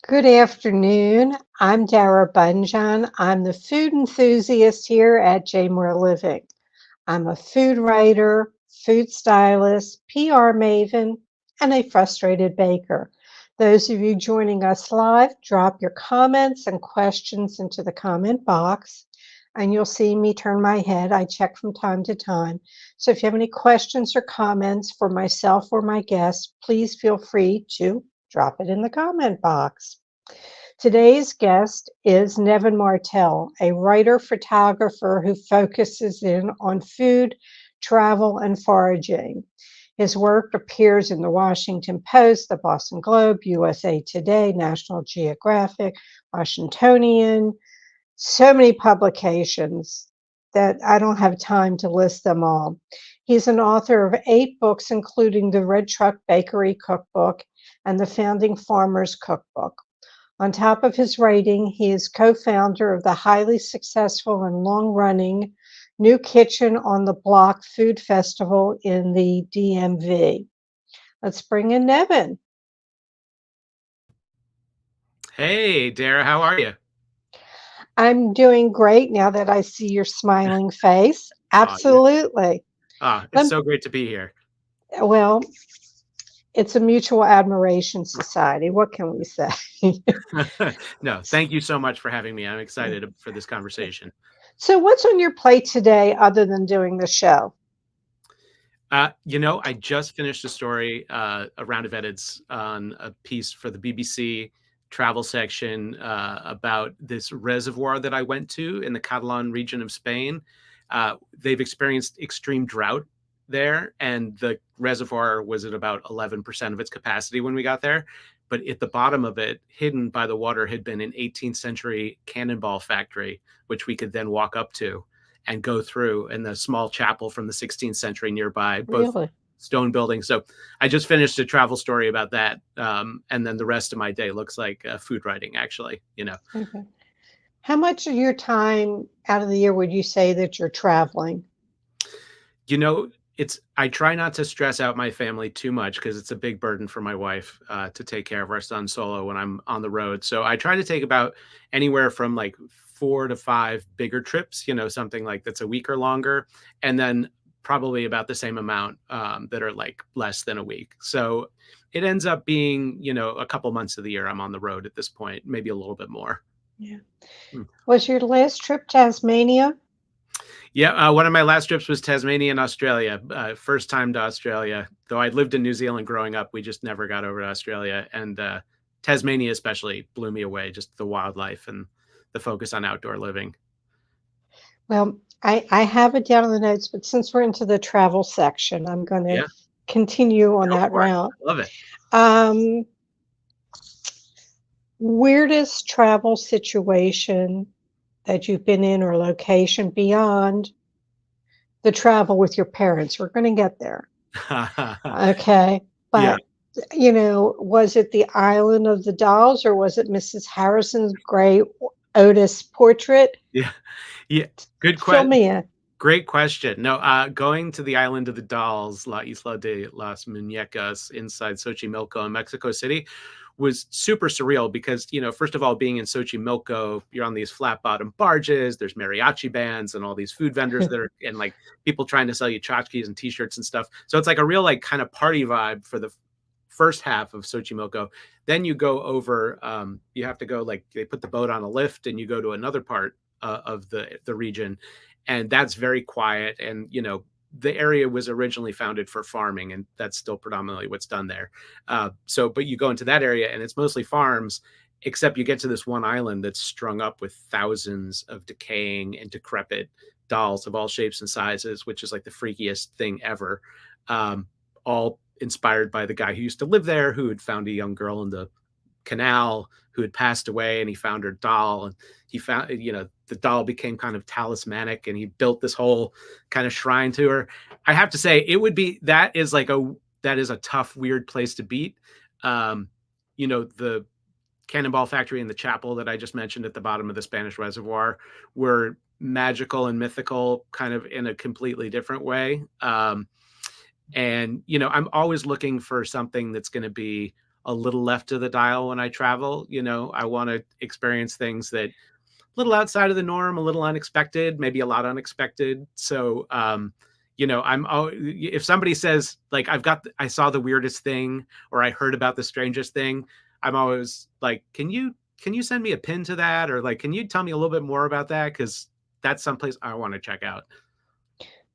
Good afternoon. I'm Dara Bunjon. I'm the food enthusiast here at J More Living. I'm a food writer, food stylist, PR maven, and a frustrated baker. Those of you joining us live, drop your comments and questions into the comment box, and you'll see me turn my head. I check from time to time. So if you have any questions or comments for myself or my guests, please feel free to drop it in the comment box. Today's guest is Nevin Martell, a writer photographer who focuses in on food, travel, and foraging. His work appears in the Washington Post, the Boston Globe, USA Today, National Geographic, Washingtonian, so many publications that I don't have time to list them all. He's an author of 8 books, including the Red Truck Bakery Cookbook and the Founding Farmers Cookbook. On top of his writing, he is co-founder of the highly successful and long-running New Kitchen on the Block Food Festival in the DMV. Let's bring in Nevin. Hey, Dara, how are you? I'm doing great now that I see your smiling face. Yeah. Absolutely. It's so great to be here. Well, it's a mutual admiration society. What can we say? No, thank you so much for having me. I'm excited for this conversation. So, what's on your plate today other than doing the show? I just finished a story, a round of edits on a piece for the BBC travel section about this reservoir that I went to in the Catalan region of Spain. They've experienced extreme drought there, and the reservoir was at about 11% of its capacity when we got there. But at the bottom of it, hidden by the water, had been an 18th century cannonball factory, which we could then walk up to and go through, and the small chapel from the 16th century nearby, both Really? stone buildings. So I just finished a travel story about that. And then the rest of my day looks like food writing, actually. Okay. How much of your time out of the year would you say that you're traveling? You know, I try not to stress out my family too much because it's a big burden for my wife to take care of our son solo when I'm on the road. So I try to take about anywhere from like 4 to 5 bigger trips, something like that's a week or longer, and then probably about the same amount that are like less than a week. So it ends up being, a couple months of the year I'm on the road at this point, maybe a little bit more. Yeah. Hmm. Was your last trip Tasmania? Yeah, one of my last trips was Tasmania and Australia. First time to Australia, though I'd lived in New Zealand growing up. We just never got over to Australia, and Tasmania especially blew me away. Just the wildlife and the focus on outdoor living. Well, I have it down in the notes, but since we're into the travel section, I'm going to Yeah, continue on go that for it. route. I love it. Um, Weirdest travel situation that you've been in or location beyond the travel with your parents? We're going to get there. Okay. Yeah, But, was it the Island of the Dolls or was it Mrs. Harrison's gray Otis portrait? yeah, yeah. Good Fill question. me in. Great question. No, going to the Island of the Dolls, La Isla de las Muñecas, inside Xochimilco in Mexico City, was super surreal because, first of all, being in Xochimilco, you're on these flat bottom barges, there's mariachi bands and all these food vendors that are, and like people trying to sell you tchotchkes and t-shirts and stuff. So it's like a real like kind of party vibe for the first half of Xochimilco. Then you go over, you have to go, like they put the boat on a lift and you go to another part of the region, and that's very quiet. And the area was originally founded for farming, and that's still predominantly what's done there. But you go into that area and it's mostly farms, except you get to this one island that's strung up with thousands of decaying and decrepit dolls of all shapes and sizes, which is like the freakiest thing ever. All inspired by the guy who used to live there, who had found a young girl in the canal who had passed away, and he found her doll, and he found, the doll became kind of talismanic, and he built this whole kind of shrine to her. I have to say, that is a tough, weird place to beat. The cannonball factory and the chapel that I just mentioned at the bottom of the Spanish Reservoir were magical and mythical, kind of in a completely different way. And I'm always looking for something that's going to be a little left of the dial when I travel. I want to experience things that a little outside of the norm, a little unexpected, maybe a lot unexpected. So, if somebody says like, I saw the weirdest thing, or I heard about the strangest thing, I'm always like, can you send me a pin to that? Or like, can you tell me a little bit more about that? Cause that's someplace I want to check out.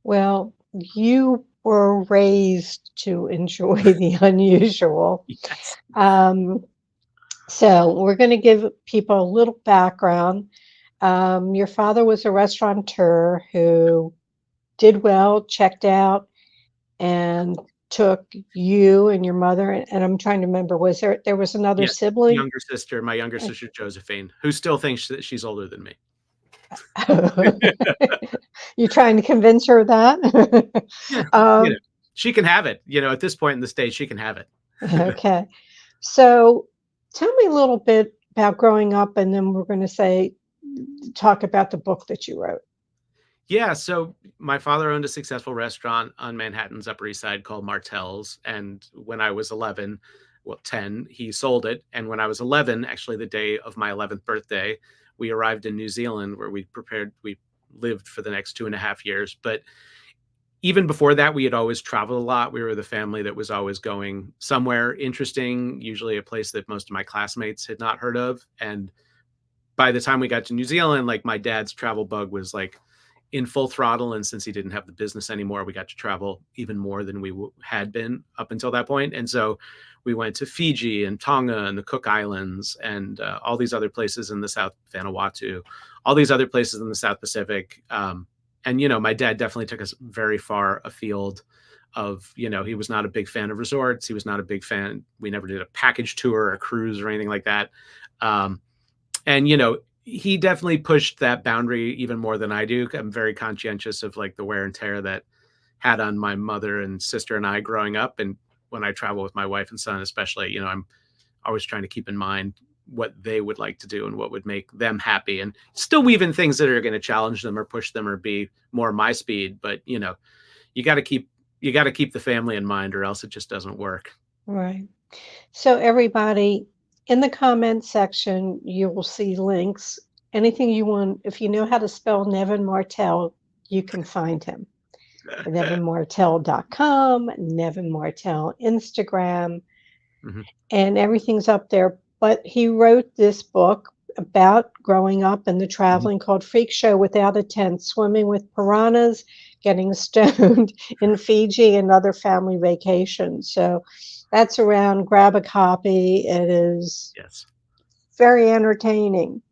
Well, you were raised to enjoy the unusual. Yes. So we're going to give people a little background. Your father was a restaurateur who did well, checked out, and took you and your mother. And I'm trying to remember, there was another Yeah. sibling? My younger sister, Josephine, who still thinks that she's older than me. You trying to convince her of that? Yeah. um, She can have it. At this point in the stage, she can have it. okay. So tell me a little bit about growing up, and then we're going to talk about the book that you wrote. Yeah, so my father owned a successful restaurant on Manhattan's Upper East Side called Martell's. And when I was 11, well, 10, he sold it. And when I was 11, actually the day of my 11th birthday, we arrived in New Zealand, where we lived for the next 2.5 years. But even before that, we had always traveled a lot. We were the family that was always going somewhere interesting, usually a place that most of my classmates had not heard of. And by the time we got to New Zealand, like, my dad's travel bug was like in full throttle. And since he didn't have the business anymore, we got to travel even more than we had been up until that point. And so we went to Fiji and Tonga and the Cook Islands and all these other places in the South, Vanuatu, all these other places in the South Pacific. And, my dad definitely took us very far afield of, he was not a big fan of resorts. He was not a big fan. We never did a package tour or a cruise or anything like that. And, he definitely pushed that boundary even more than I do. I'm very conscientious of like the wear and tear that had on my mother and sister and I growing up. And when I travel with my wife and son, especially, I'm always trying to keep in mind what they would like to do and what would make them happy, and still weave in things that are going to challenge them or push them or be more my speed. But, you got to keep the family in mind, or else it just doesn't work. Right. So everybody, in the comment section, you will see links. Anything you want, if you know how to spell Nevin Martell, you can find him. NevinMartell.com, Nevin Martell Instagram, and everything's up there. But he wrote this book about growing up and the traveling called Freak Show Without a Tent, Swimming with Piranhas, Getting Stoned in Fiji, and Other Family Vacations. So that's around. Grab a copy. It is very entertaining.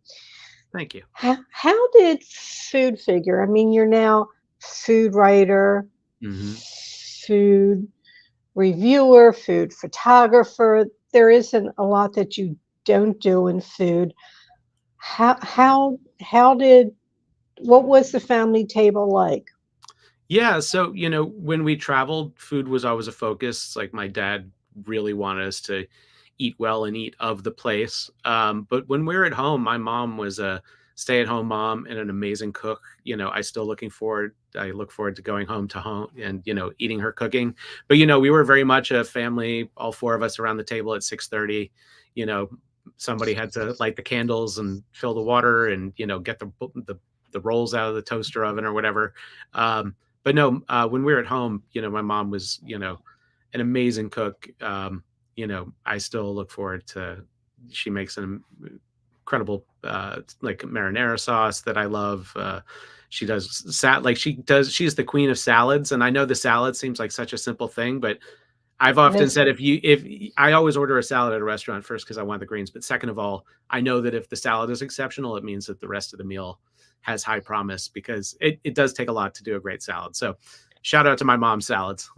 Thank you. How did food figure? I mean, you're now food writer, food reviewer, food photographer. There isn't a lot that you don't do in food. What was the family table like? Yeah, so when we traveled, food was always a focus. Like, my dad really wanted us to eat well and eat of the place. But when we were at home, my mom was a stay-at-home mom and an amazing cook. I look forward to going home and eating her cooking. But we were very much a family, all four of us around the table at 6:30. Somebody had to light the candles and fill the water and get the rolls out of the toaster oven or whatever. But no, when we were at home, my mom was an amazing cook. I still look forward to, she makes an incredible like marinara sauce that I love. She does she's the queen of salads. And I know the salad seems like such a simple thing, but I've often said, if I always order a salad at a restaurant, first because I want the greens, but second of all, I know that if the salad is exceptional, it means that the rest of the meal has high promise, because it does take a lot to do a great salad. So shout out to my mom's salads.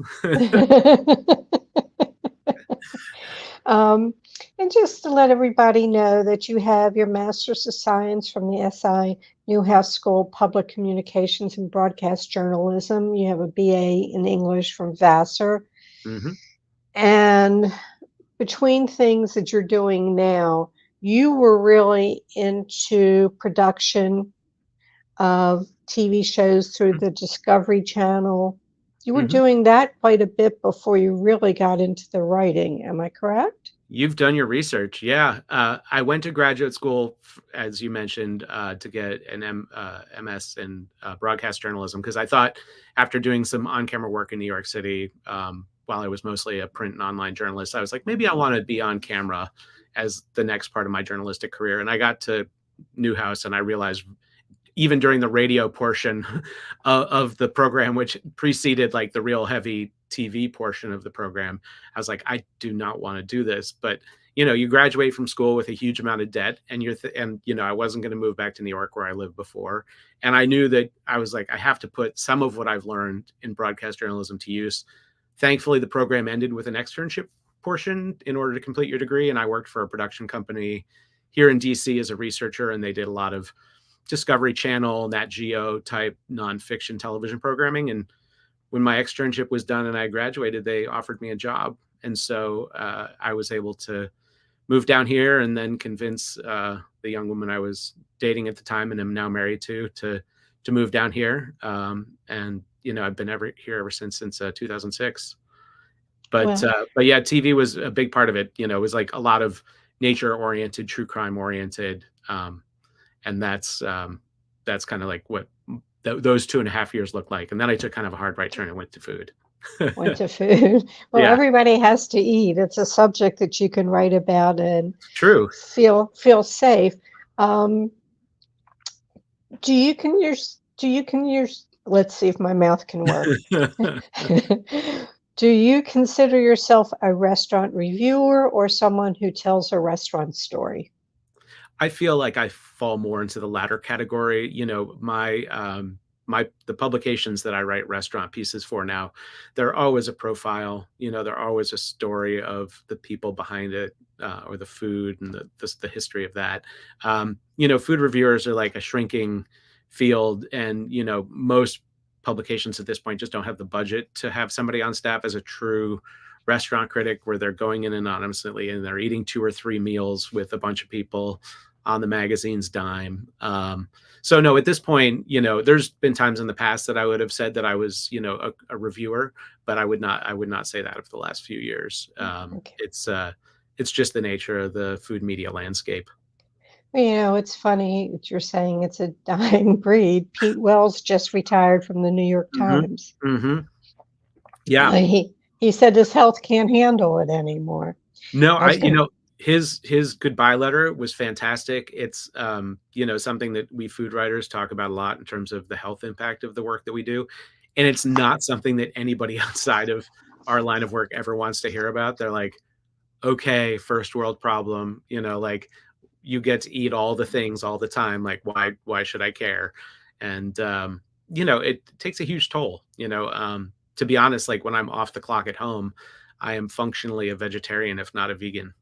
And just to let everybody know that you have your Master's of Science from the SI Newhouse School Public Communications and Broadcast Journalism. You have a BA in English from Vassar. And between things that you're doing now, you were really into production of TV shows through the Discovery Channel. You were doing that quite a bit before you really got into the writing. Am I correct? You've done your research. Yeah. I went to graduate school, as you mentioned, to get an MS in broadcast journalism, because I thought after doing some on camera work in New York City, while I was mostly a print and online journalist, I was like, maybe I want to be on camera as the next part of my journalistic career. And I got to Newhouse and I realized, even during the radio portion of the program, which preceded like the real heavy TV portion of the program, I was like, I do not want to do this. But you graduate from school with a huge amount of debt, and I wasn't going to move back to New York where I lived before, and I knew that I was like, I have to put some of what I've learned in broadcast journalism to use. Thankfully, the program ended with an externship portion in order to complete your degree, and I worked for a production company here in DC as a researcher, and they did a lot of Discovery Channel, Nat Geo type nonfiction television programming. And when my externship was done and I graduated, they offered me a job. And so I was able to move down here and then convince the young woman I was dating at the time and am now married to move down here. And I've been here ever since 2006. But Well, but yeah, TV was a big part of it. It was like a lot of nature oriented, true crime oriented. And that's kind of like what those 2.5 years looked like. And then I took kind of a hard right turn and went to food. went to food. Well, Yeah, everybody has to eat. It's a subject that you can write about and true. feel safe. Um, do you can use do you can use let's see if my mouth can work. Do you consider yourself a restaurant reviewer or someone who tells a restaurant story? I feel like I fall more into the latter category. The publications that I write restaurant pieces for now, they're always a profile. They're always a story of the people behind it, or the food and the history of that. Food reviewers are like a shrinking field, and most publications at this point just don't have the budget to have somebody on staff as a true restaurant critic, where they're going in anonymously and they're eating 2 or 3 meals with a bunch of people on the magazine's dime. So no, at this point, there's been times in the past that I would have said that I was, a reviewer, but I would not say that of the last few years. Okay. It's just the nature of the food media landscape. It's funny that you're saying it's a dying breed. Pete Wells just retired from the New York Hmm. Times. Hmm. Yeah. He said his health can't handle it anymore. No, I was going to, his goodbye letter was fantastic. It's something that we food writers talk about a lot in terms of the health impact of the work that we do. And it's not something that anybody outside of our line of work ever wants to hear about. They're like, okay, first world problem, like you get to eat all the things all the time. Like why should I care? And it takes a huge toll, to be honest, like when I'm off the clock at home, I am functionally a vegetarian, if not a vegan.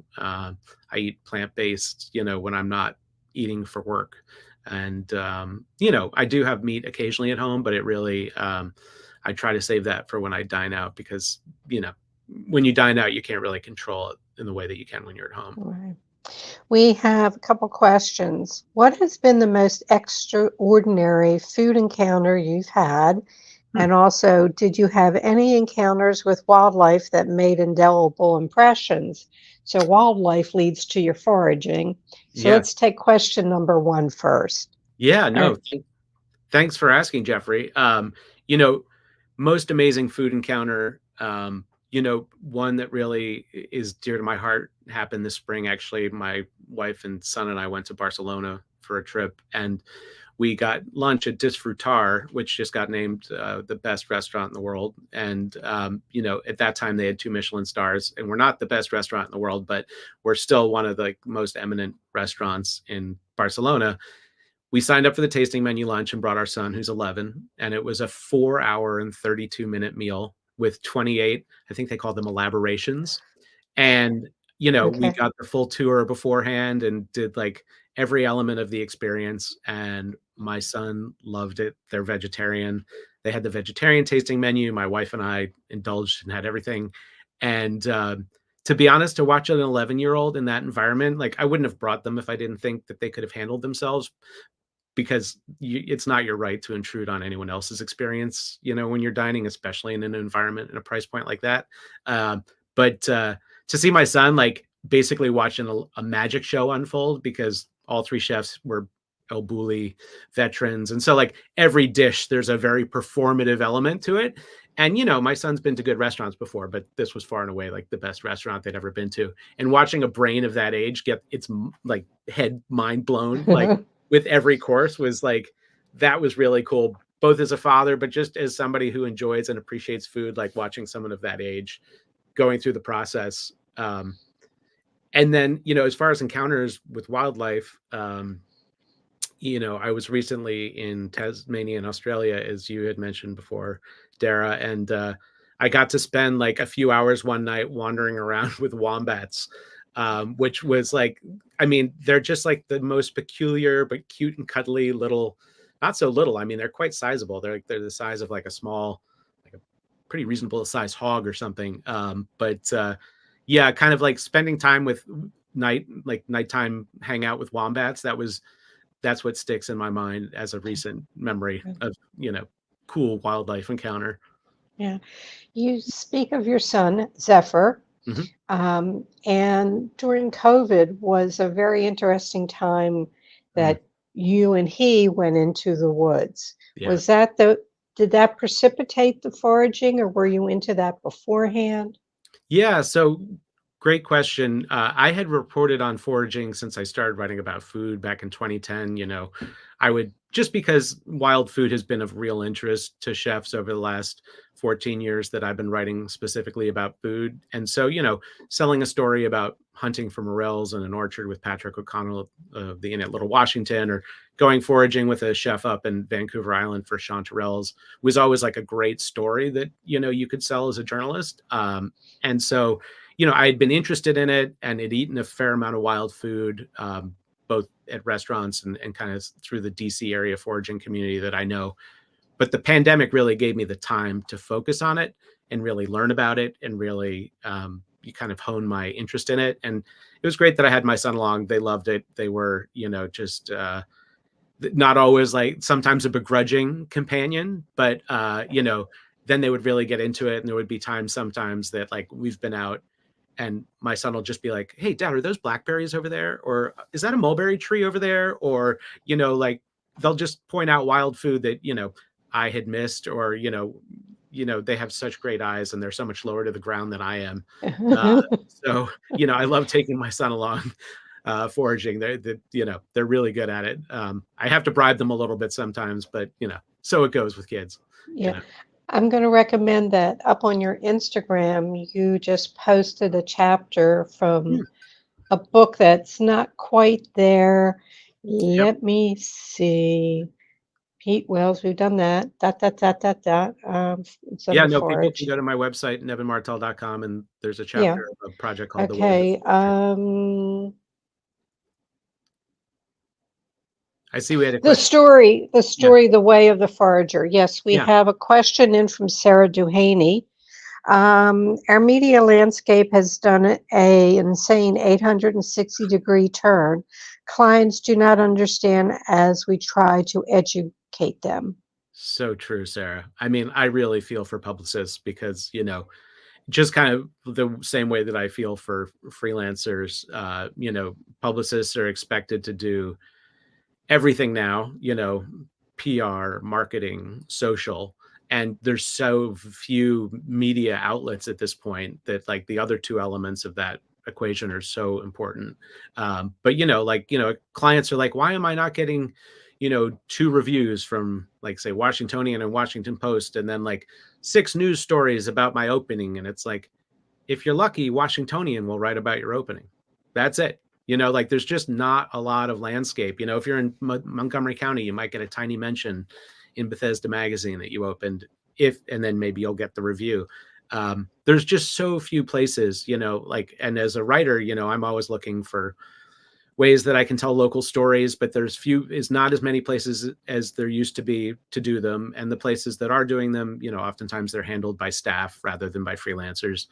I eat plant-based, when I'm not eating for work. And, I do have meat occasionally at home, but it really, I try to save that for when I dine out, because, when you dine out, you can't really control it in the way that you can when you're at home. right. We have a couple questions. What has been the most extraordinary food encounter you've had? Hmm. And also, did you have any encounters with wildlife that made indelible impressions? So, wildlife leads to your foraging. So, Yeah. let's take question number one first. Yeah. And No, thanks for asking, Jeffrey. You know, Most amazing food encounter, one that really is dear to my heart happened this spring. Actually, my wife and son and I went to Barcelona for a trip, and we got lunch at Disfrutar, which just got named the best restaurant in the world. And at that time they had 2 Michelin stars, and we're not the best restaurant in the world, but we're still one of the most eminent restaurants in Barcelona. We signed up for the tasting menu lunch and brought our son, who's 11, and it was a 4 hour and 32-minute meal with 28, I think they call them elaborations. And, we okay, got the full tour beforehand and did like every element of the experience. And my son loved it. They're vegetarian. They had the vegetarian tasting menu. My wife and I indulged and had everything. And, to be honest, to watch an 11-year-old in that environment, like I wouldn't have brought them if I didn't think that they could have handled themselves, because it's not your right to intrude on anyone else's experience, when you're dining, especially in an environment and a price point like that. But to to see my son like basically watching a magic show unfold, because all three chefs were El Bulli veterans. And so like every dish, there's a very performative element to it. And, my son's been to good restaurants before, but this was far and away like the best restaurant they'd ever been to. And watching a brain of that age get its like head mind blown, like with every course, was like, that was really cool, both as a father, but just as somebody who enjoys and appreciates food, like watching someone of that age going through the process. And then, as far as encounters with wildlife, I was recently in Tasmania in Australia, as you had mentioned before, Dara, and I got to spend like a few hours one night wandering around with wombats, which was like, I mean, they're just like the most peculiar but cute and cuddly little, not so little. I mean, they're quite sizable. They're the size of like a small, like a pretty reasonable size hog or something. But yeah, kind of like spending time with nighttime hangout with wombats. That's what sticks in my mind as a recent memory of, cool wildlife encounter. Yeah. You speak of your son, Zephyr, Mhm. and during COVID was a very interesting time Mm. that you and he went into the woods. Yeah. Did that precipitate the foraging, or were you into that beforehand? Yeah. So great question. I had reported on foraging since I started writing about food back in 2010. I would, just because wild food has been of real interest to chefs over the last 14 years that I've been writing specifically about food. And so, selling a story about hunting for morels in an orchard with Patrick O'Connell of the Inn at Little Washington, or going foraging with a chef up in Vancouver Island for chanterelles, was always like a great story that, you could sell as a journalist. And so, I had been interested in it and had eaten a fair amount of wild food, both at restaurants and kind of through the DC area foraging community that I know. But the pandemic really gave me the time to focus on it and really learn about it, and really you kind of hone my interest in it. And it was great that I had my son along. They loved it. They were, just not always, like, sometimes a begrudging companion, but then they would really get into it. And there would be times sometimes that like we've been out and my son will just be like, "Hey, Dad, are those blackberries over there? Or is that a mulberry tree over there?" Or, like they'll just point out wild food that, I had missed, or, they have such great eyes and they're so much lower to the ground than I am. Uh, so, I love taking my son along foraging. They're really good at it. I have to bribe them a little bit sometimes, but, so it goes with kids, you Yeah. know. I'm going to recommend that up on your Instagram, you just posted a chapter from Hmm. a book that's not quite there. Yep. Let me see. Pete Wells, we've done that. It's Yeah, under no, people can forage. go to my website, nevinmartell.com, and there's a Yeah. chapter of a project called The Way of the Okay. Forager. I see we had a question. The Yeah, story, The Way of the Forager. Yes, we yeah. have a question in from Sarah Duhaney. Our media landscape has done an insane 860-degree turn. Clients do not understand as we try to educate them. So true, Sarah. I mean, I really feel for publicists because, just kind of the same way that I feel for freelancers, publicists are expected to do everything now, PR, marketing, social, and there's so few media outlets at this point that like the other two elements of that equation are so important. But clients are like, why am I not getting, two reviews from like say Washingtonian and Washington Post, and then like six news stories about my opening? And it's like, if you're lucky, Washingtonian will write about your opening. That's it. Like there's just not a lot of landscape. If you're in Montgomery County, you might get a tiny mention in Bethesda magazine that you opened, and then maybe you'll get the review. There's just so few places, and as a writer, I'm always looking for ways that I can tell local stories, but is not as many places as there used to be to do them. And the places that are doing them, oftentimes they're handled by staff rather than by freelancers.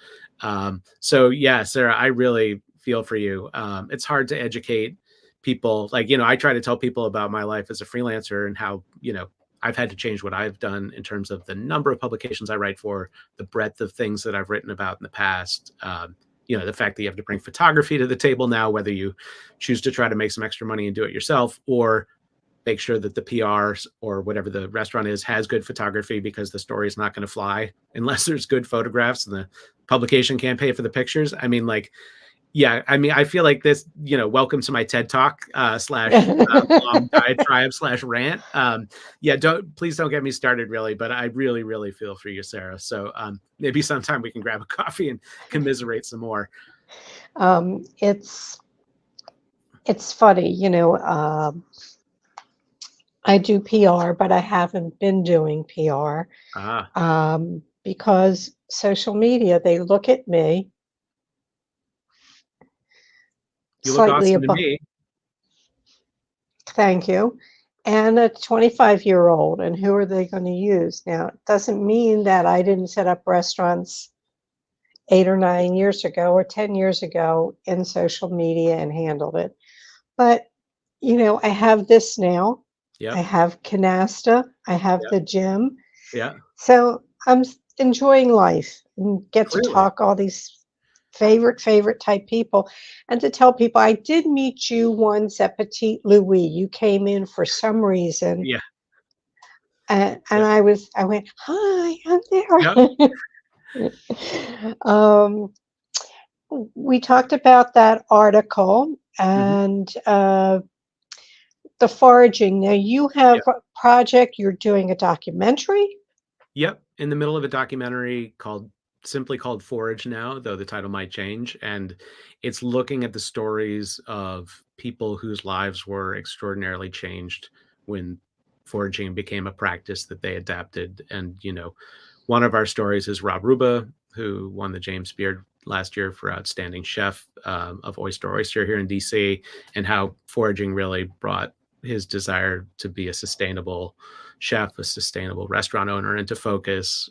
So yeah, Sarah, I really feel for you. It's hard to educate people. Like, I try to tell people about my life as a freelancer and how, I've had to change what I've done in terms of the number of publications I write for, the breadth of things that I've written about in the past. the fact that you have to bring photography to the table now, whether you choose to try to make some extra money and do it yourself, or make sure that the PR or whatever the restaurant is has good photography, because the story is not going to fly unless there's good photographs, and the publication can't pay for the pictures. I mean, like, yeah, I mean, I feel like this, welcome to my TED Talk slash long diatribe slash rant. Yeah, please don't get me started, really, but I really, really feel for you, Sarah. So maybe sometime we can grab a coffee and commiserate some more. It's funny, I do PR, but I haven't been doing PR because social media, they look at me. You look awesome to me. Thank you. And a 25-year-old, and who are they going to use? Now, it doesn't mean that I didn't set up restaurants 8 or 9 years ago or 10 years ago in social media and handled it. But, I have this now. Yep. I have Canasta. I have the gym. Yeah. So I'm enjoying life and get to talk all these favorite type people, and to tell people I did meet you once at Petit Louis. You came in for some reason. Yeah. And I went, hi, I'm there. Yep. We talked about that article and the foraging. Now you have a project, you're doing a documentary? Yep. In the middle of a documentary simply called Forage now, though the title might change. And it's looking at the stories of people whose lives were extraordinarily changed when foraging became a practice that they adapted. And, one of our stories is Rob Ruba, who won the James Beard last year for Outstanding Chef of Oyster here in DC, and how foraging really brought his desire to be a sustainable chef, a sustainable restaurant owner into focus.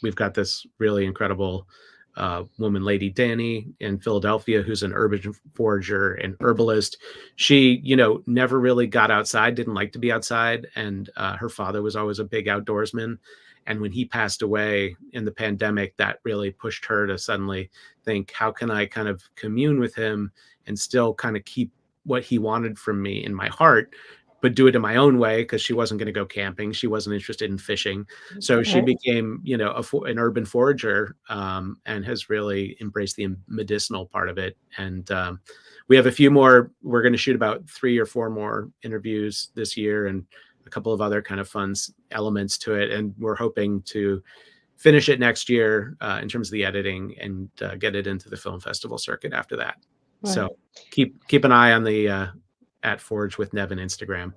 We've got this really incredible woman, Lady Danny, in Philadelphia, who's an urban forager and herbalist. She, never really got outside, didn't like to be outside. And her father was always a big outdoorsman. And when he passed away in the pandemic, that really pushed her to suddenly think, how can I kind of commune with him and still kind of keep what he wanted from me in my heart, but do it in my own way, because she wasn't going to go camping. She wasn't interested in fishing. So she became, an urban forager and has really embraced the medicinal part of it. And we have a few more. We're going to shoot about 3 or 4 more interviews this year, and a couple of other kind of fun elements to it. And we're hoping to finish it next year in terms of the editing, and get it into the film festival circuit after that. Right. So keep an eye on the at Forage with Nevin Instagram.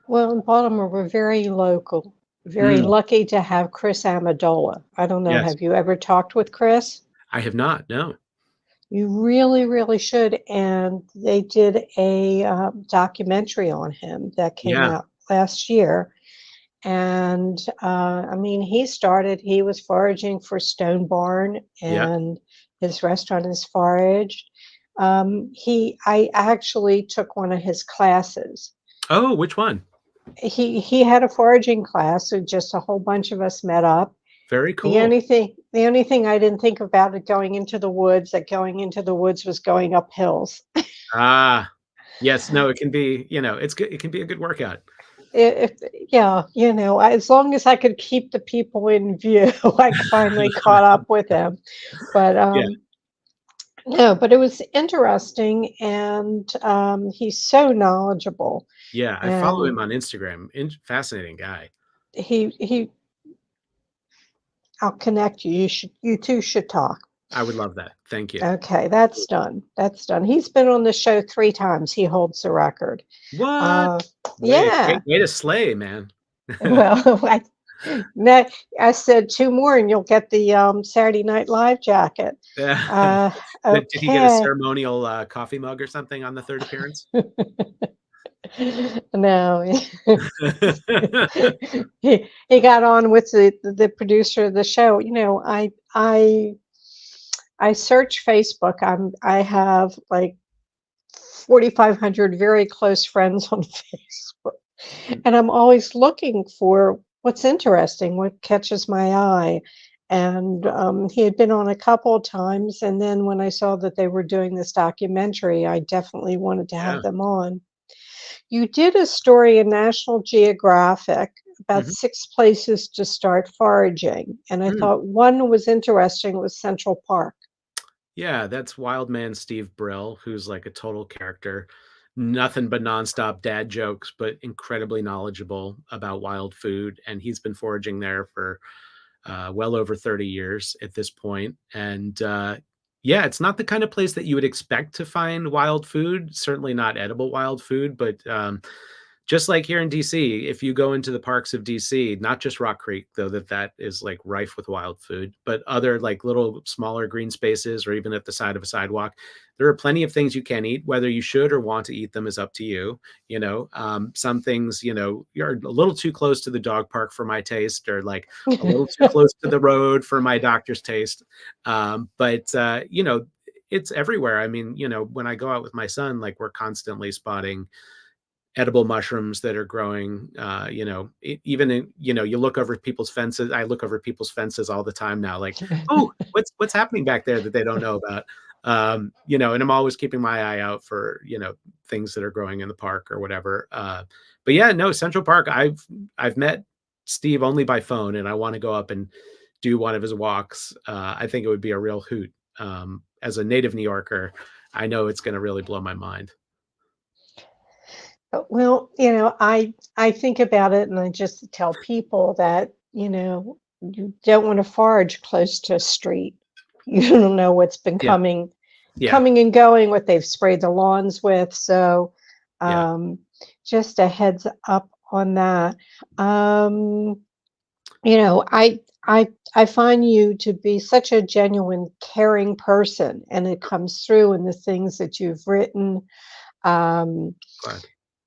Well, in Baltimore, we're very local. Very lucky to have Chris Amendola. I don't know. Yes. Have you ever talked with Chris? I have not. No. You really, really should. And they did a documentary on him that came out last year. And I mean, he was foraging for Stone Barn, and his restaurant is foraged. I actually took one of his classes. Oh, which one? He had a foraging class, so just a whole bunch of us met up. Very cool. The only thing I didn't think about it going into the woods, that going into the woods was going up hills. Yes, no, it can be, it's good. It can be a good workout. As long as I could keep the people in view, I finally caught up with him. But no, but it was interesting, and he's so knowledgeable. Yeah, I follow him on Instagram. Fascinating guy. I'll connect you. You two should talk. I would love that. Thank you. Okay, that's done. He's been on the show 3 times. He holds the record. What? Yeah. Way to slay, man. Well, I said 2 more, and you'll get the Saturday Night Live jacket. Okay. Did he get a ceremonial coffee mug or something on the 3rd appearance? No. he got on with the producer of the show. I search Facebook. I have like 4,500 very close friends on Facebook, and I'm always looking for what's interesting, what catches my eye. And he had been on a couple of times. And then when I saw that they were doing this documentary, I definitely wanted to have Yeah. them on. You did a story in National Geographic about Hmm. 6 places to start foraging. And I thought one was interesting was Central Park. Yeah, that's wild man Steve Brill, who's like a total character. Nothing but nonstop dad jokes, but incredibly knowledgeable about wild food. And he's been foraging there for well over 30 years at this point. And yeah, it's not the kind of place that you would expect to find wild food, certainly not edible wild food, but just like here in DC, if you go into the parks of DC, not just Rock Creek, though that is like rife with wild food, but other like little smaller green spaces or even at the side of a sidewalk, there are plenty of things you can eat. Whether you should or want to eat them is up to you. Some things, you're a little too close to the dog park for my taste, or like a little too close to the road for my doctor's taste. But it's everywhere. I mean, when I go out with my son, like we're constantly spotting edible mushrooms that are growing. Even in, you look over people's fences. I look over people's fences all the time now, like, oh, what's happening back there that they don't know about. And I'm always keeping my eye out for, things that are growing in the park or whatever. But yeah, no, Central Park, I've met Steve only by phone, and I want to go up and do one of his walks. I think it would be a real hoot. As a native New Yorker, I know it's going to really blow my mind. Well, I think about it and I just tell people that, you don't want to forage close to a street. You don't know what's been Yeah. Yeah. coming and going, what they've sprayed the lawns with. So, Yeah. um, just a heads up on that. Um, I find you to be such a genuine, caring person, and it comes through in the things that you've written. Um, Glad.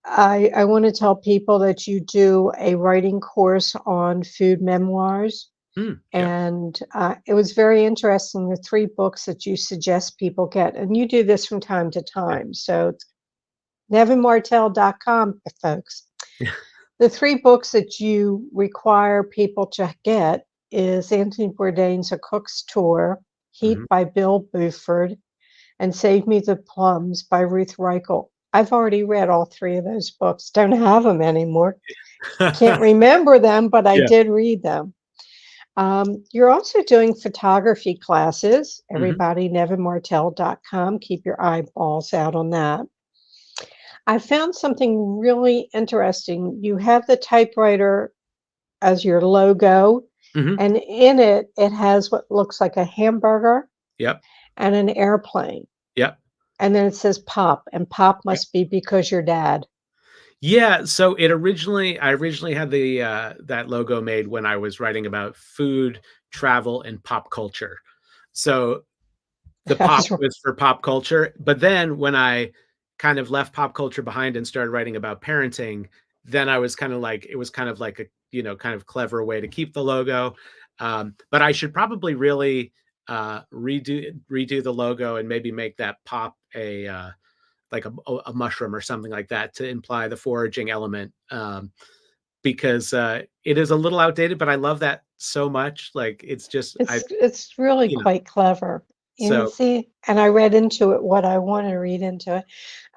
I want to tell people that you do a writing course on food memoirs. Yeah. And it was very interesting, the 3 books that you suggest people get. And you do this from time to Yeah. time. So it's nevinmartell.com, folks. Yeah. The 3 books that you require people to get is Anthony Bourdain's A Cook's Tour, Heat Mhm. by Bill Buford, and Save Me the Plums by Ruth Reichel. I've already read all 3 of those books. Don't have them anymore. Can't remember them, but I Yeah. did read them. You're also doing photography classes. Mhm. Everybody, nevinmartell.com. Keep your eyeballs out on that. I found something really interesting. You have the typewriter as your logo, Mhm. and in it, it has what looks like a hamburger Yep. and an airplane. Yep. And then it says pop, and pop Yep. must be because you're dad. Yeah, so I originally had that logo made when I was writing about food, travel, and pop culture. So the pop That's right. was for pop culture, but then when I kind of left pop culture behind and started writing about parenting, then I was kind of like, it was kind of like a, kind of clever way to keep the logo. But I should probably really redo the logo and maybe make that pop like a mushroom or something like that to imply the foraging element. Because it is a little outdated, but I love that so much. Like it's just It's really you know, quite clever. And so see, and I read into it what I want to read into it.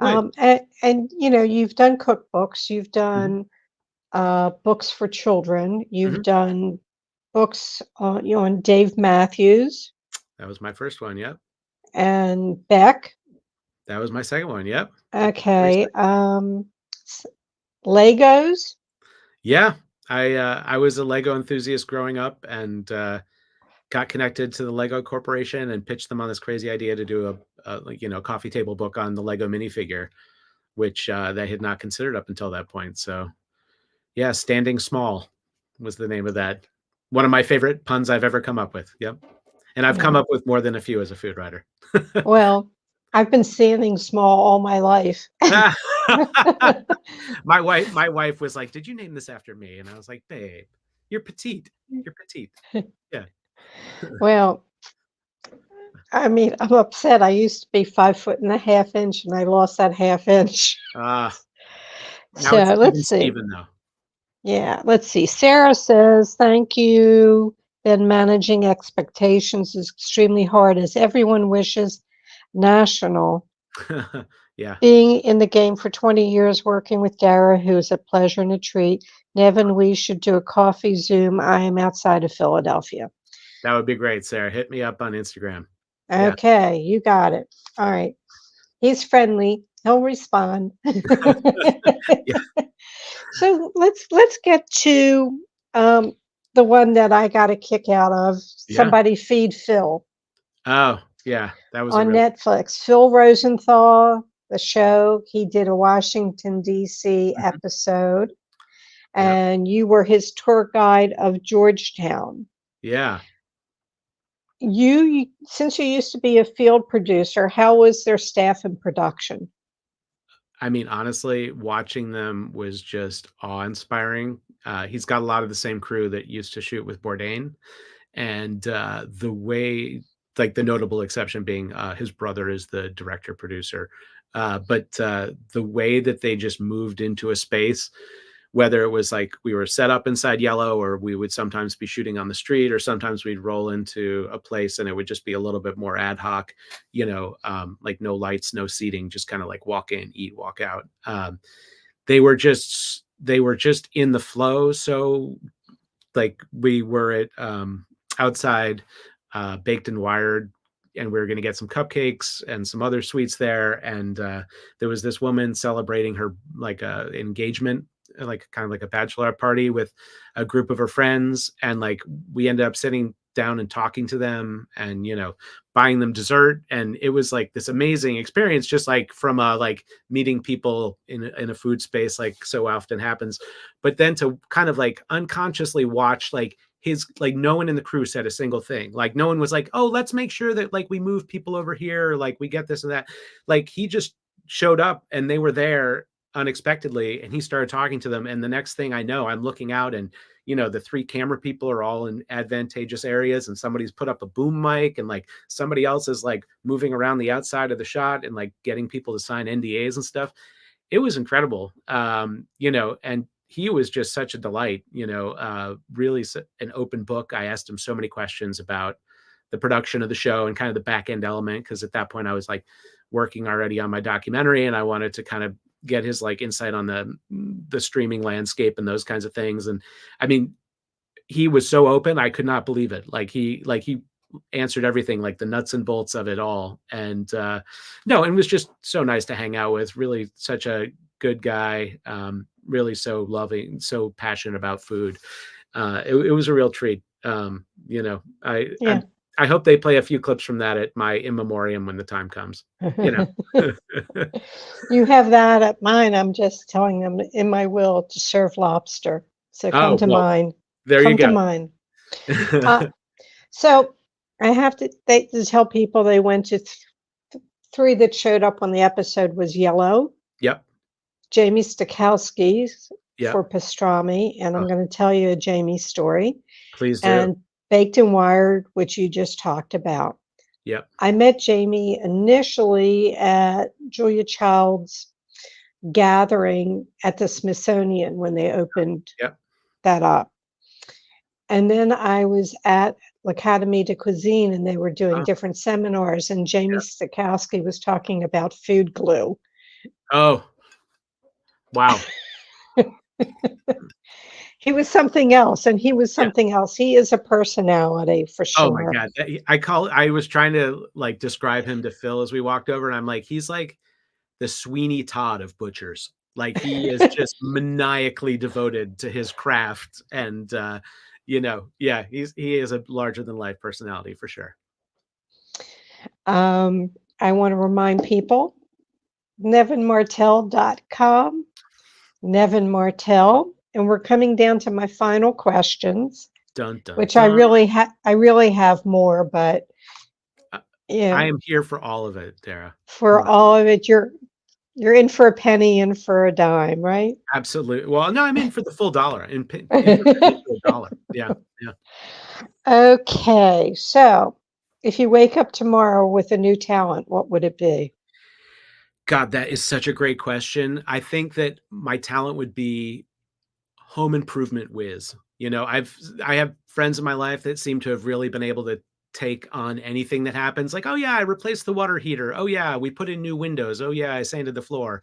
good. And you've done cookbooks, you've Mhm. done books for children, you've Mhm. done books on Dave Matthews That was my first one. Yep. and Beck. That was my second one. Yep. That was very Okay, second. s- Legos. Yeah. I was a Lego enthusiast growing up, and got connected to the Lego Corporation and pitched them on this crazy idea to do a like, coffee table book on the Lego minifigure, which they had not considered up until that point. So yeah, Standing Small was the name of that. One of my favorite puns I've ever come up with. Yep. And I've come Yeah. up with more than a few as a food writer. Well, I've been standing small all my life. My wife was like, "Did you name this after me?" And I was like, "Babe, you're petite. You're petite." Yeah. Well, I mean, I'm upset. I used to be 5'1.5" and I lost that half inch. Uh, now it's So let's even see. Steven though. Yeah, let's see. Sarah says, thank you. then managing expectations is extremely hard as everyone wishes national. Yeah, Being in the game for 20 years, working with Dara, who is a pleasure and a treat. Nevin, we should do a coffee Zoom. I am outside of Philadelphia. that would be great, Sarah. Hit me up on Instagram. Yeah. Okay, you got it. All right. He's friendly. He'll respond. Yeah. So let's get to the one that I got a kick out of. Yeah. Somebody feed Phil Oh, yeah. That was a on real Netflix. Phil Rosenthal, the show. He did a Washington D.C. Mhm. episode, Yep. and you were his tour guide of Georgetown. Yeah. Since you used to be a field producer, how was their staff and production? I mean, honestly, watching them was just awe-inspiring. He's got a lot of the same crew that used to shoot with Bourdain, and the way, like the notable exception being his brother is the director producer, but the way that they just moved into a space, whether it was like we were set up inside yellow or we would sometimes be shooting on the street or sometimes we'd roll into a place and it would just be a little bit more ad hoc, like no lights, no seating, just kind of like walk in, eat, walk out. They were just in the flow. So like we were at outside Baked and Wired, and we were going to get some cupcakes and some other sweets there, and there was this woman celebrating her like engagement, like kind of like a bachelorette party with a group of her friends, and like we ended up sitting down and talking to them and buying them dessert, and it was like this amazing experience, just like from like meeting people in a food space like so often happens, but then to kind of like unconsciously watch like his, like no one in the crew said a single thing, like no one was like, oh, let's make sure that like we move people over here, or, like we get this and that. Like he just showed up and they were there unexpectedly and he started talking to them, and the next thing I know, I'm looking out and the three camera people are all in advantageous areas and somebody's put up a boom mic and like somebody else is like moving around the outside of the shot and like getting people to sign NDAs and stuff. It was incredible. And he was just such a delight, really an open book. I asked him so many questions about the production of the show and kind of the back end element, because at that point I was like working already on my documentary and I wanted to kind of get his like insight on the streaming landscape and those kinds of things. And I mean, he was so open, I could not believe it. Like he answered everything, like the nuts and bolts of it all. And no, and it was just so nice to hang out with. Really such a good guy. Really so loving, so passionate about food. It was a real treat. I Yeah. I hope they play a few clips from that at my in memoriam when the time comes. You know. You have that at mine. I'm just telling them in my will to serve lobster. So come Oh to well, mine. there you Come to go. mine. Uh, so I have to tell people they went to three that showed up on the episode was Yellow, Yep. Jamie Stokowski's Yep. for pastrami, and Oh, I'm going to tell you a Jamie story, please do. and Baked and Wired, which you just talked about. Yep. I met Jamie initially at Julia Child's gathering at the Smithsonian when they opened Yep. that up. And then I was at l'Académie de Cuisine and they were doing Oh, different seminars, and Jamie yeah. Stokowski was talking about food glue. Oh, wow. He was something else, and he was Yeah. something else. He is a personality for Oh my sure. God. I was trying to like describe him to Phil as we walked over, and I'm like, he's like the Sweeney Todd of butchers. Like he is just maniacally devoted to his craft. And yeah, he is a larger than life personality for sure. I want to remind people nevinmartell.com, Nevin Martell, and we're coming down to my final questions, Dun dun which dun. I really have more, but I yeah, I am here for all of it, Dara. for Come on. all of it, you're in for a penny, in for a dime, right? Absolutely. Well, no, I'm in for the full dollar. In for a penny for a dollar. Yeah. Yeah. Okay, so if you wake up tomorrow with a new talent, what would it be? God, that is such a great question. I think that my talent would be home improvement whiz. You know, I have friends in my life that seem to have really been able to take on anything that happens. Like, oh yeah, I replaced the water heater. Oh yeah, we put in new windows. Oh yeah, I sanded the floor.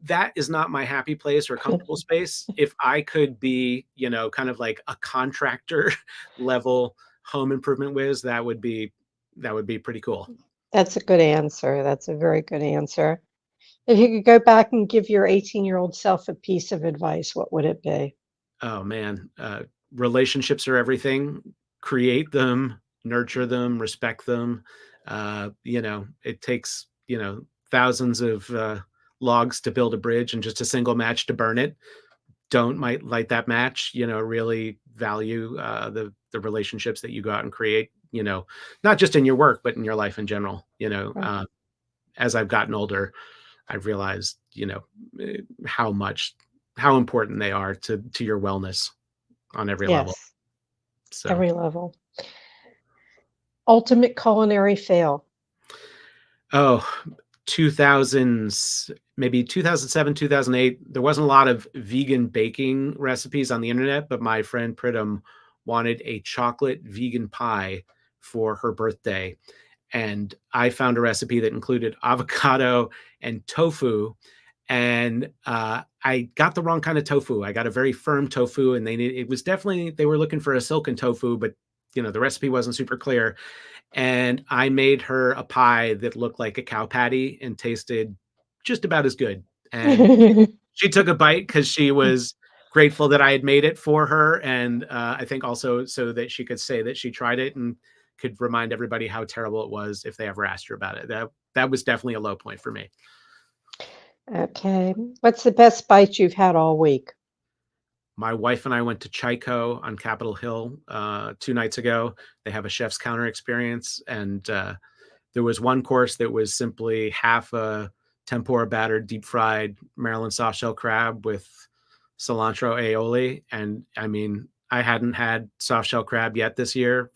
That is not my happy place or comfortable space. If I could be, you know, kind of like a contractor level home improvement whiz, that would be pretty cool. That's a good answer. That's a very good answer. If you could go back and give your 18-year-old self a piece of advice, what would it be? Oh man, relationships are everything. Create them, nurture them, respect them. You know, it takes, you know, thousands of logs to build a bridge and just a single match to burn it. Don't might light that match. You know, really value the relationships that you go out and create. You know, not just in your work, but in your life in general. You know, Right. as I've gotten older, I've realized, you know, how much how important they are to your wellness on every level. Yes, So, every level. Ultimate culinary fail. oh, 2000s, maybe 2007, 2008, there wasn't a lot of vegan baking recipes on the internet, but my friend Pritam wanted a chocolate vegan pie for her birthday. And I found a recipe that included avocado and tofu. And I got the wrong kind of tofu. I got a very firm tofu, and it was definitely, they were looking for a silken tofu, but you know, the recipe wasn't super clear. And I made her a pie that looked like a cow patty and tasted just about as good. And she took a bite because she was grateful that I had made it for her, and I think also so that she could say that she tried it and could remind everybody how terrible it was if they ever asked her about it. That was definitely a low point for me. Okay. What's the best bite you've had all week? My wife and I went to Chico on Capitol Hill 2 nights ago. They have a chef's counter experience, and there was one course that was simply half a tempura battered, deep fried Maryland soft shell crab with cilantro aioli. And I mean, I hadn't had soft shell crab yet this year,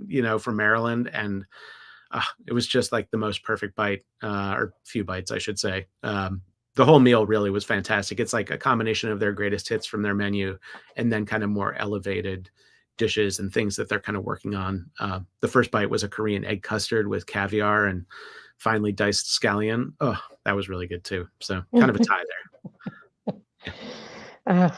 you know, from Maryland. And it was just like the most perfect bite, or few bites, I should say. The whole meal really was fantastic. It's like a combination of their greatest hits from their menu and then kind of more elevated dishes and things that they're kind of working on. The first bite was a Korean egg custard with caviar and finely diced scallion. Oh, that was really good too. So kind of a tie there. Uh,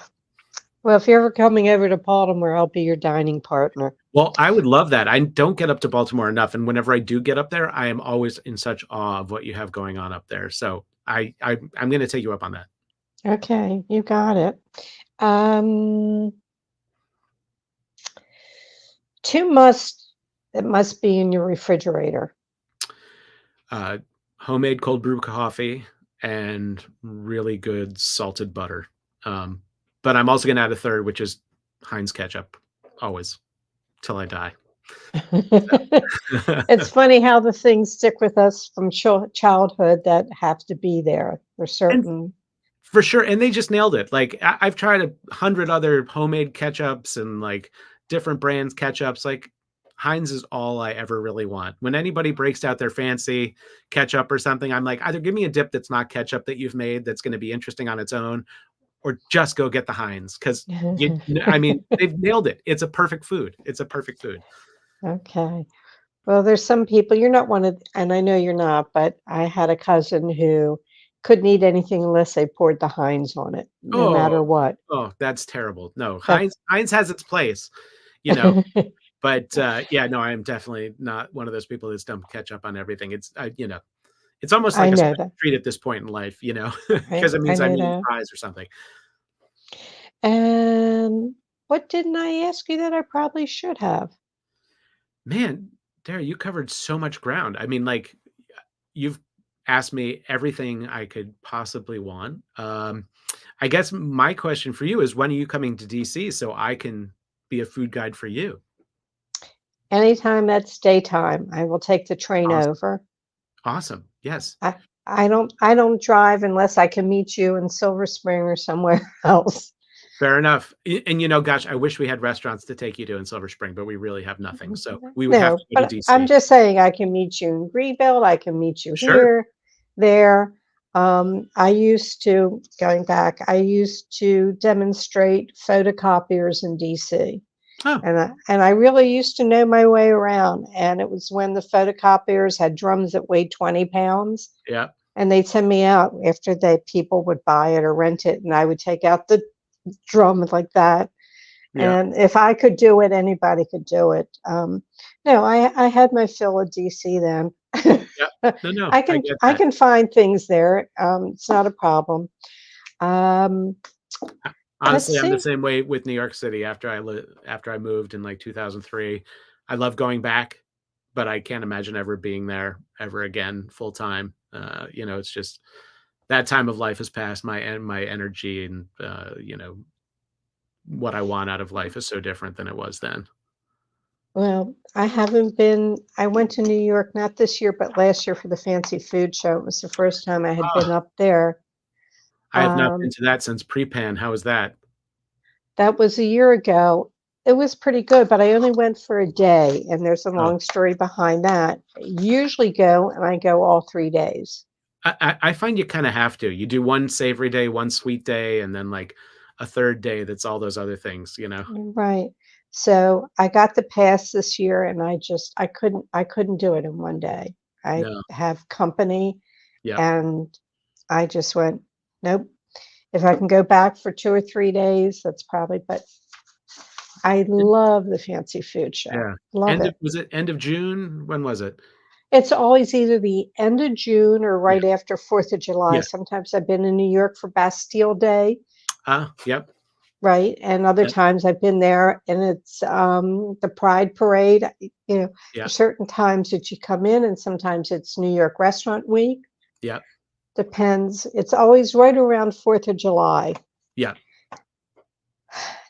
well, if you're ever coming over to Baltimore, I'll be your dining partner. Well, I would love that. I don't get up to Baltimore enough, and whenever I do get up there, I am always in such awe of what you have going on up there. So I'm going to take you up on that. Okay, you got it. Um, two must that must be in your refrigerator. Uh, Homemade cold brew coffee and really good salted butter. But I'm also going to add a third, which is Heinz ketchup, always till I die. It's funny how the things stick with us from childhood that have to be there. There's And certain. for sure, and they just nailed it. Like I've tried 100 other homemade ketchups and like different brands ketchups. Like Heinz is all I ever really want. When anybody breaks out their fancy ketchup or something, I'm like, either give me a dip that's not ketchup that you've made that's going to be interesting on its own, or just go get the Heinz because I mean, they've nailed it. It's a perfect food. It's a perfect food. Okay. Well, there's some people, you're not one of, and I know you're not, but I had a cousin who couldn't eat anything unless they poured the Heinz on it, no Oh, matter what. oh, that's terrible. No, That Heinz has its place, you know. But yeah, no, I am definitely not one of those people that's dump ketchup on everything. It's you know, it's almost I like a know special that. treat at this point in life, you know, I, because it I means I'm know eating that. fries or something. And what didn't I ask you that I probably should have? Man, Dara, you covered so much ground. I mean, like you've asked me everything I could possibly want. I guess my question for you is when are you coming to DC so I can be a food guide for you? Anytime that's daytime, I will take the train Awesome. over. Awesome. Yes. I I don't drive unless I can meet you in Silver Spring or somewhere else. Fair enough. And you know, gosh, I wish we had restaurants to take you to in Silver Spring, but we really have nothing. So we would have No, to go to but I'm DC. just saying I can meet you in Greenville, I can meet you Sure. here, there. I used to, going back, I used to demonstrate photocopiers in DC. Oh, And I really used to know my way around. And it was when the photocopiers had drums that weighed 20 pounds. yeah, And they'd send me out after people would buy it or rent it. And I would take out the drum like that. yeah, And if I could do it, anybody could do it. No, I had my fill of DC then. yeah. No, no, I I can get I that. can find things there. It's not a problem. Um, let's Honestly, I'm the see. same way with New York City after I moved in like 2003. I love going back, but I can't imagine ever being there ever again full time. It's just that time of life has passed. My energy and what I want out of life is so different than it was then. Well, I haven't been. I went to New York not this year, but last year for the Fancy Food Show. It was the first time I had been Ah, up there. I have not been Um, to that since pre-pan. How was that? that was a year ago. It was pretty good, but I only went for a day, and there's a Oh, long story behind that. I usually go, and I go all 3 days. I find you kind of have to. You do one savory day, one sweet day, and then like a third day that's all those other things, you know? Right. So I got the pass this year, and I couldn't do it in one day. I No. have company, Yep. and I just went, nope. If I can go back for 2 or 3 days, that's probably, but I love the Fancy Food Show. Yeah. Love it. Was it end of June? When was it? It's always either the end of June or Yeah. right after 4th of July. Yeah. Sometimes I've been in New York for Bastille Day, Yep. right? And other Yep. times I've been there and it's the Pride Parade. Yeah. There's certain times that you come in, and sometimes it's New York Restaurant Week. Yep. Depends. It's always right around 4th of July. Yeah.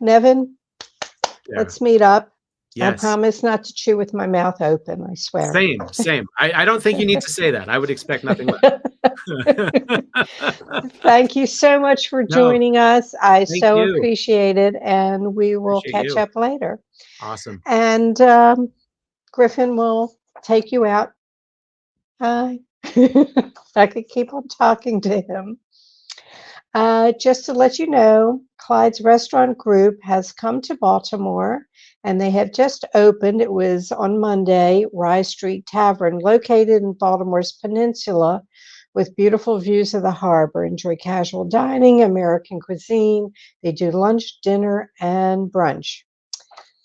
Nevin, Yeah. let's meet up. I Yes. promise not to chew with my mouth open, I swear. Same, same. I don't think you need to say that. I would expect nothing less. Thank you so much for No, joining us. I thank so you. appreciate it, and we will Appreciate catch you. up later. Awesome. And Griffin will take you out. Hi. I could keep on talking to him. Just to let you know, Clyde's Restaurant Group has come to Baltimore, and they have just opened. It was on Monday, Rye Street Tavern, located in Baltimore's peninsula with beautiful views of the harbor. Enjoy casual dining, American cuisine. They do lunch, dinner, and brunch.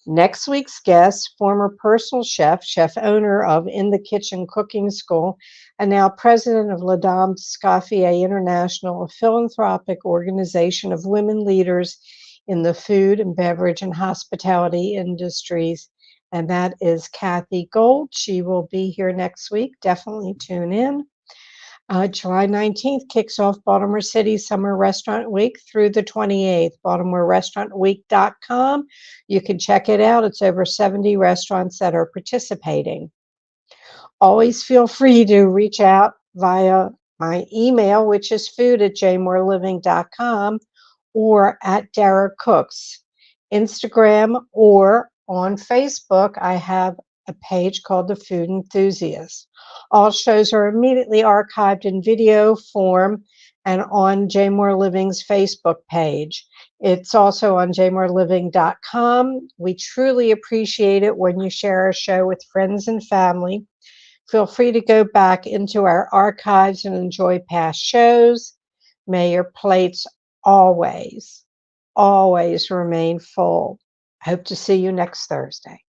Next week's guest, former personal chef, chef owner of In the Kitchen Cooking School, and now president of La Dame Scaffier International, a philanthropic organization of women leaders in the food and beverage and hospitality industries. And that is Kathy Gold. She will be here next week. Definitely tune in. July 19th kicks off Baltimore City Summer Restaurant Week through the 28th. BaltimoreRestaurantWeek.com. You can check it out. It's over 70 restaurants that are participating. Always feel free to reach out via my email, which is food@jmoreliving.com, or at Dara Cooks, Instagram, or on Facebook. I have a page called the Food Enthusiast. All shows are immediately archived in video form and on J More Living's Facebook page. It's also on jmoreliving.com. We truly appreciate it when you share our show with friends and family. Feel free to go back into our archives and enjoy past shows. May your plates always, always remain full. Hope to see you next Thursday.